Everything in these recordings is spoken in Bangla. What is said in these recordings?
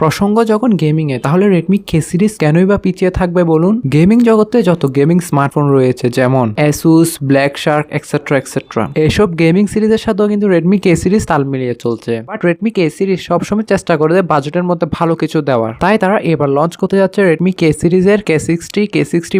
প্রসঙ্গ যখন গেমিং এ, তাহলে রেডমি কে সিরিজ কেনই বা পিছিয়ে থাকবে বলুন? গেমিং জগতে যত গেমিং স্মার্টফোন রয়েছে যেমন Asus, black Shark etcetera etcetera, এসব গেমিং সিরিজের সাথেও কিন্তু রেডমি কে সিরিজ তাল মিলিয়ে চলছে। বাট রেডমি কে সিরিজ সবসময় চেষ্টা করে বাজেটের মধ্যে ভালো কিছু দেওয়ার, তাই তারা এবার লঞ্চ করতে যাচ্ছে রেডমি কে সিরিজের K60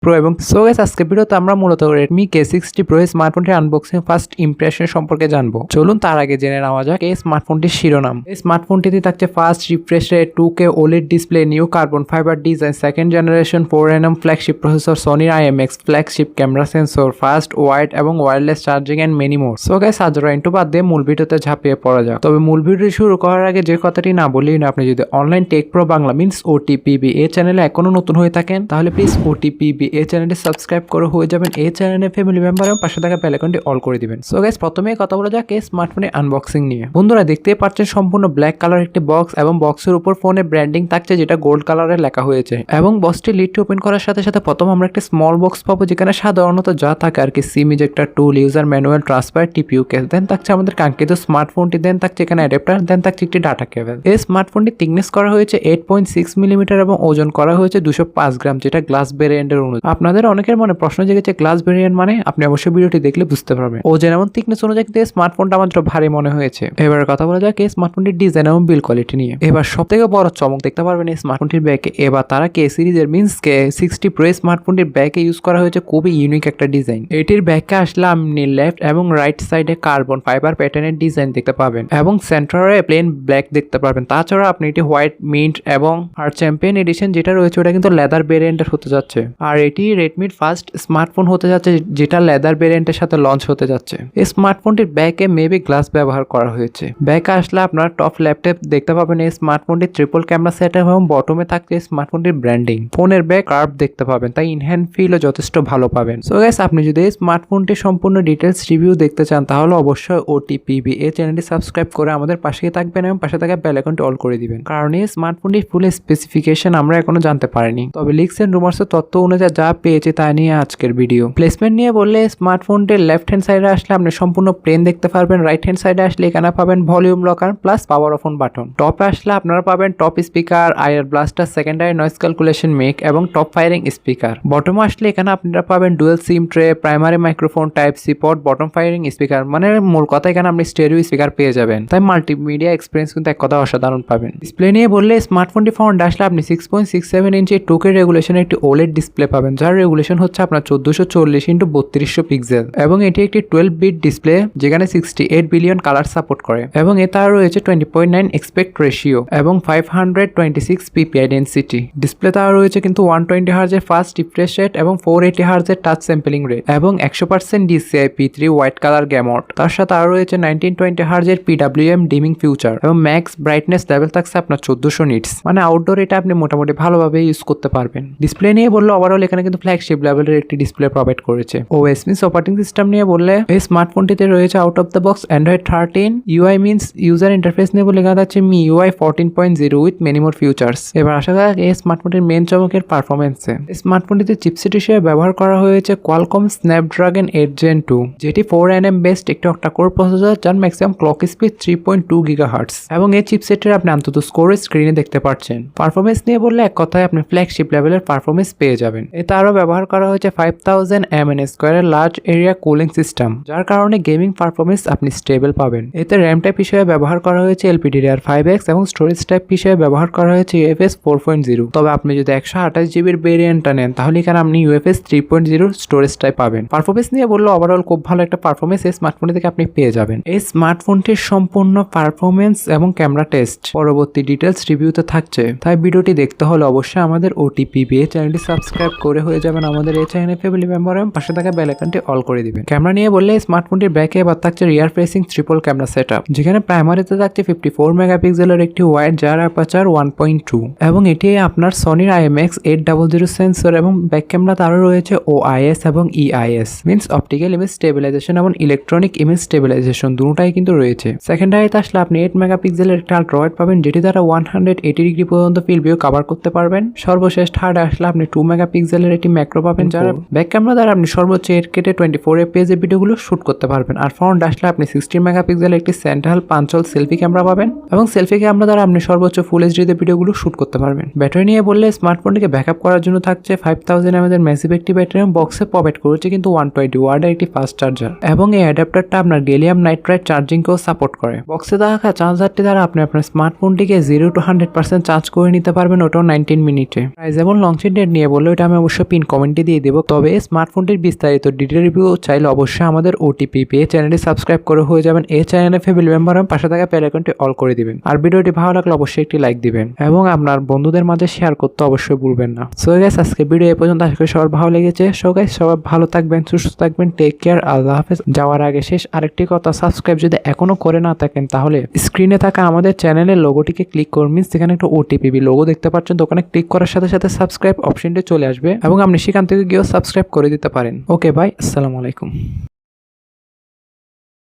Pro এবং সো গাইস, আজকে ভিডিওতে আমরা মূলত Redmi K60 Pro স্মার্টফোনটির আনবক্সিং ফার্স্ট ইমপ্রেশন সম্পর্কে জানবো। চলুন তার আগে জেনে নেওয়া যাক এই স্মার্টফোনটির শিরোনাম। এই স্মার্টফোনটিতে থাকছে fast refresh rate, 2K OLED display, new carbon fibre design, second generation 4nm flagship processor, সোনির IMX flagship camera sensor, fast wired এবং wireless charging and many more. So guys, আজরা ইন্টু বাদ দিয়ে মূল ভিডিওতে ঝাঁপিয়ে পড়া যাক। তবে মূল ভিডিও শুরু করার আগে যে কথাটি না বললেই না, আপনি যদি online take pro Bangla means OTPB এই চ্যানেলে এখনো নতুন হয়ে থাকেন, তাহলে প্লিজ OTPB এই চ্যানেলটি সাবস্ক্রাইব করে হয়ে যাবেন এই চ্যানেলের ফ্যামিলি মেম্বার এবং পাশে থাকা বেল আইকনটি অল করে দিবেন। সো গাইস, প্রথমে কথা বলা যাক এই স্মার্টফোনের আনবক্সিং নিয়ে। বন্ধুরা, দেখতেই পাচ্ছেন সম্পূর্ণ ব্ল্যাক কালার একটি বক্স এবং বক্সের উপর ফোনে ব্র্যান্ডিং থাকছে যেটা গোল্ড কালারে লেখা হয়েছে। এবং বক্সটি লিডটি ওপেন করার সাথে সাথে প্রথম আমরা একটা স্মল বক্স পাবো, যেখানে সাধারণত যা থাকে আর কি, SIM ejector tool, user manual, transfer, TPU case, then থাকছে আমাদের কাঙ্ক্ষিত স্মার্টফোনটি, দেন থাকছে এখানে অ্যাডাপ্টার, দেন থাকছে একটি ডাটা কেবল। এই স্মার্টফোনটি থিকনেস করা হয়েছে 8.6 মিলিমিটার এবং ওজন করা হয়েছে 205 গ্রাম, যেটা গ্লাস ভেরিয়েন্টের অনুযায়ী। আপনাদের অনেকের মনে প্রশ্ন জেগেছে গ্লাস ভেরিয়েন্ট মানে, আপনি অবশ্যই ভিডিওটি দেখলে বুঝতে পারবেন। ওজন এবং থিকনেস অনুযায়ী এই স্মার্টফোনটা আমার ভারী মনে হয়েছে। এবার কথা বলা যাক এই স্মার্টফোনটির ডিজাইন এবং বিল কোয়ালিটি নিয়ে। এবার সবথেকে বড় চমক দেখতে পারবেন এই স্মার্টফোনটির ব্যাকে। এবার তারা কে সিরিজের মিন্স K60 Pro স্মার্টফোনটির ব্যাকে ইউজ করা হয়েছে খুবই ইউনিক একটা ডিজাইন। এটির ব্যাকে আসলে আপনি লেফট এবং রাইট সাইডে কার্বন ফাইবার প্যাটার্নের ডিজাইন দেখতে পাবেন এবং সেন্টারে প্লেন ব্ল্যাক দেখতে পারবেন। তাছাড়া আপনি এটি হোয়াইট, মিন্ট এবং আর চ্যাম্পিয়ন এডিশন যেটা রয়েছে ওটা কিন্তু লেদার ভেরিয়েন্টের হতে যাচ্ছে। আর এটি রেডমির ফার্স্ট স্মার্টফোন হতে যাচ্ছে যেটা লেদার ভেরিয়েন্টের সাথে লঞ্চ হতে যাচ্ছে। এই স্মার্টফোনটির ব্যাকে মেবি গ্লাস ব্যবহার করা হয়েছে। ব্যাকে আসলে আপনার টপ ল্যাপটপ দেখতে পাবেন এই স্মার্টফোনটির ট্রিপল ক্যামেরা সেটআপ এবং বটমে থাকছে স্মার্টফোনটির ব্র্যান্ডিং। ফোনের ব্যাক কার্ভ দেখতে পাবেন, তাই ইনহ্যান্ড ফিলও যথেষ্ট ভালো পাবেন। সো গাইস, আপনি যদি এই স্মার্টফোনটির সম্পূর্ণ ডিটেলস রিভিউ দেখতে চান, তাহলে অবশ্যই OTPB এই চ্যানেলটি সাবস্ক্রাইব করে আমাদের পাশেই থাকবেন এবং পাশে থাকা বেল আইকনটি অল করে দিবেন, কারণ এই স্মার্টফোনটির ফুল স্পেসিফিকেশন আমরা এখনো জানতে পারিনি। তবে লিক্স এন্ড রুমার্সের তথ্য অনুযায়ী যা পেয়েছে তা নিয়ে আজকের ভিডিও। প্লেসমেন্ট নিয়ে বললে স্মার্টফোনটির লেফট হ্যান্ড সাইডে আসলে আপনি সম্পূর্ণ প্লেন দেখতে পারবেন। রাইট হ্যান্ড সাইডে আসলে এখানে পাবেন volume locker plus power off on button. টপে আসলে আপনারা পাবেন top speaker, IR blaster, secondary noise calculation make এবং টপ ফায়ারিং স্পিকার। বটমে আসলে এখানে আপনারা পাবেন dual SIM tray, primary microphone, type C port, bottom firing speaker, মানে মূল কথা এখানে আপনি স্টেরিও স্পিকার পেয়ে যাবেন। তাই মাল্টিমিডিয়া এক্সপিরিয়েন্স কিন্তু এক কথা অসাধারণ পাবেন। ডিসপ্লে নিয়ে বললে স্মার্টফোনটি ফ্রন্ট আসলে আপনি 6.67 ইঞ্চি 2K রেগুলেশনের একটি OLED ডিসপ্লে পাবেন, যার রেগুলেশন হচ্ছে আপনার 1440x3200 পিক্সেল এবং এটি একটি 12 বিট ডিসপ্লে যেখানে 68 বিলিয়ন কালার সাপোর্ট করে এবং এতে রয়েছে 20.9 এক্সপেক্ট রেশিও এবং 526 ppi ডেনসিটি। ডিসপ্লে তার রয়েছে কিন্তু 120 হার্জের ফাস্ট রিফ্রেশ রেট এবং 480 হার্জের টাচ স্যাম্পলিং রেট এবং 100% DCI P3 হোয়াইট কালার গ্যামট। তার সাথে আরো রয়েছে 1920 হার্জের PWM ডিমিং ফিউচার এবং ম্যাক্স ব্রাইটনেস লেভেল থাকছে আপনার 1400 নিটস, মানে আউটডোর এটা আপনি মোটামুটি ভালোভাবে ইউজ করতে পারবেন। ডিসপ্লে নিয়ে বললে ওভারঅল এখানে কিন্তু ফ্ল্যাগশিপ লেভেলের একটি ডিসপ্লে প্রোভাইড করেছে। OS মিন্স অপারেটিং সিস্টেম নিয়ে বললে এই স্মার্টফোনটিতে রয়েছে out of the box Android 13, UI means user interface নিয়ে বলে লেখা আছে MIUI 14.0 with many more futures. এবার আসা যাক এই স্মার্টফোনটির মেন চমকের পারফরমেন্সে। স্মার্টফোনটিতে চিপসেট হিসেবে ব্যবহার করা হয়েছে Qualcomm Snapdragon 8 Gen 2, যেটি 4nm বেসড একটি অক্টা-কোর প্রসেসর, যার ম্যাক্সিমাম ক্লক স্পিড 3.2 GHz এবং এই চিপসেটের আপনি অন্তত স্কোরেজ স্ক্রিনে দেখতে পাচ্ছেন। পারফরমেন্স নিয়ে বললে এক কথায় আপনি ফ্ল্যাগশিপ লেভেলের পারফরমেন্স পেয়ে যাবেন। এতে আরও ব্যবহার করা হয়েছে 5000 mAh এর লার্জ এরিয়া কুলিং সিস্টেম, যার কারণে গেমিং পারফরমেন্স আপনি স্টেবল পাবেন। এতে র্যাম টাইপ হিসেবে ব্যবহার করা হয়েছে LPDDR5X এবং স্টোরেজ টাইপ হিসেবে ব্যবহার করা হয়েছে UFS 4.0। তবে আপনি যদি 128GB ভেরিয়েন্টটা নেন, তাহলে এখানে আপনি UFS 3.0 স্টোরেজ টাইপ পাবেন। পারফরমেন্স নিয়ে বললে ওভারঅল খুব ভালো একটা পারফরমেন্স এই স্মার্টফোন থেকে আপনি পেয়ে যাবেন। এই স্মার্টফোনটির সম্পূর্ণ পারফরমেন্স এবং ক্যামেরা টেস্ট পরবর্তী ডিটেলস রিভিউতে থাকছে, তাই ভিডিওটি দেখতে হলে অবশ্যই আমাদের OTPB চ্যানেলটি সাবস্ক্রাইব করে হয়ে যাবেন আমাদের এই চ্যানেলের ফ্যামিলি মেম্বার এবং পাশে থাকা বেল আইকনটি অল করে দিবেন। ক্যামেরা নিয়ে বললে স্মার্টফোনটির ব্যাকে এবার থাকছে রিয়ার ফেসিং ট্রিপল ক্যামেরা সেটআপ, যেখানে প্রাইমারিতে থাকছে 54 মেগাপিক্সেলের একটি ওয়াইড যার অ্যাপারচার 1.2 এবং এটি আপনার সোনির IMX 800 সেন্সর এবং ব্যাক ক্যামেরা তারও রয়েছে OIS এবং EIS means optical image stabilisation এবং ইলেকট্রনিক ইমেজ স্টেবিলাইজেশন দুটোটাই কিন্তু রয়েছে। সেকেন্ডারিতে আসলে আপনি 8 মেগাপিক্সেলের একটা আলট্রা ওয়াইড পাবেন, যেটি দ্বারা 180 ডিগ্রি পর্যন্ত ফিল্ড ভিউ কভার করতে পারবেন। সর্বশেষ থার্ড আসলে আপনি 2 মেগাপিক্সেলের মেগাপিক্সেলের একটি ম্যাক্রো পাবেন, যার ব্যাক ক্যামেরা দ্বারা আপনি সর্বোচ্চ 8K 24 fps এর ভিডিওগুলো শুট করতে পারবেন। আর ফ্রন্ট আসলে আপনি 16 মেগাপিক্সেলের একটি সেন্ট্রাল পাঞ্চল সেলফি ক্যামেরা পাবেন এবং সেলফি ক্যামেরা দ্বারা আপনি সর্বোচ্চ ফুল এইচডি ভিডিওগুলো শুট করতে পারবেন। ব্যাটারি নিয়ে বললে স্মার্টফোনটিকে ব্যাকআপ করার জন্য থাকছে 5000 mAh এর ম্যাসিভ একটি ব্যাটারি এবং বক্সে প্রোভাইড করেছে কিন্তু 120 ওয়াটের একটি ফাস্ট চার্জার এবং এই অ্যাডাপ্টারটা আপনার গ্যালিয়াম নাইট্রাইড চার্জিংকেও সাপোর্ট করে। বক্সে থাকা চার্জারটি দ্বারা আপনি আপনার স্মার্টফোনটিকে 0 to 100% চার্জ করে নিতে পারবেন, ওটাও 19 মিনিটে। প্রাইস এবং লঞ্চিং ডেট নিয়ে বললে ওটা আমি অবশ্যই পিন কমেন্টে দিয়ে দেবো। তবে স্মার্টফোনটির বিস্তারিত ডিটেল রিভিউ চাইলে অবশ্যই আমাদের ওটিপি পেয়ে চ্যানেলটি সাবস্ক্রাইব করে হয়ে যাবেন এই চ্যানেলের ফ্যামিলি মেম্বার এবং পাশে থাকা বেল আইকনটি অল করে দিবেন। আর ভিডিওটি ভালো লাগলে অবশ্যই একটি লাইক দিবেন এবং আপনার বন্ধুদের মাঝে শেয়ার করতে অবশ্যই ভুলবেন না। সো গাইস, আজকে ভিডিও এই পর্যন্ত, আশা করি সবার ভালো লেগেছে। সো গাইস, সবাই ভালো থাকবেন, সুস্থ থাকবেন, টেক কেয়ার, আল্লাহ হাফেজ। যাওয়ার আগে শেষ আরেকটি কথা, সাবস্ক্রাইব যদি এখনো করে না থাকেন তাহলে স্ক্রিনে থাকা আমাদের চ্যানেলের লোগোটিকে ক্লিক করবেন, সেখানে একটা ওটিপি লোগো দেখতে পাচ্ছেন, তো ওখানে ক্লিক করার সাথে সাথে সাবস্ক্রাইব অপশনটি চলে আসবে এবং আপনি সেখান থেকে গিয়েও সাবস্ক্রাইব করে দিতে পারেন। ওকে বাই, আসসালামু আলাইকুম।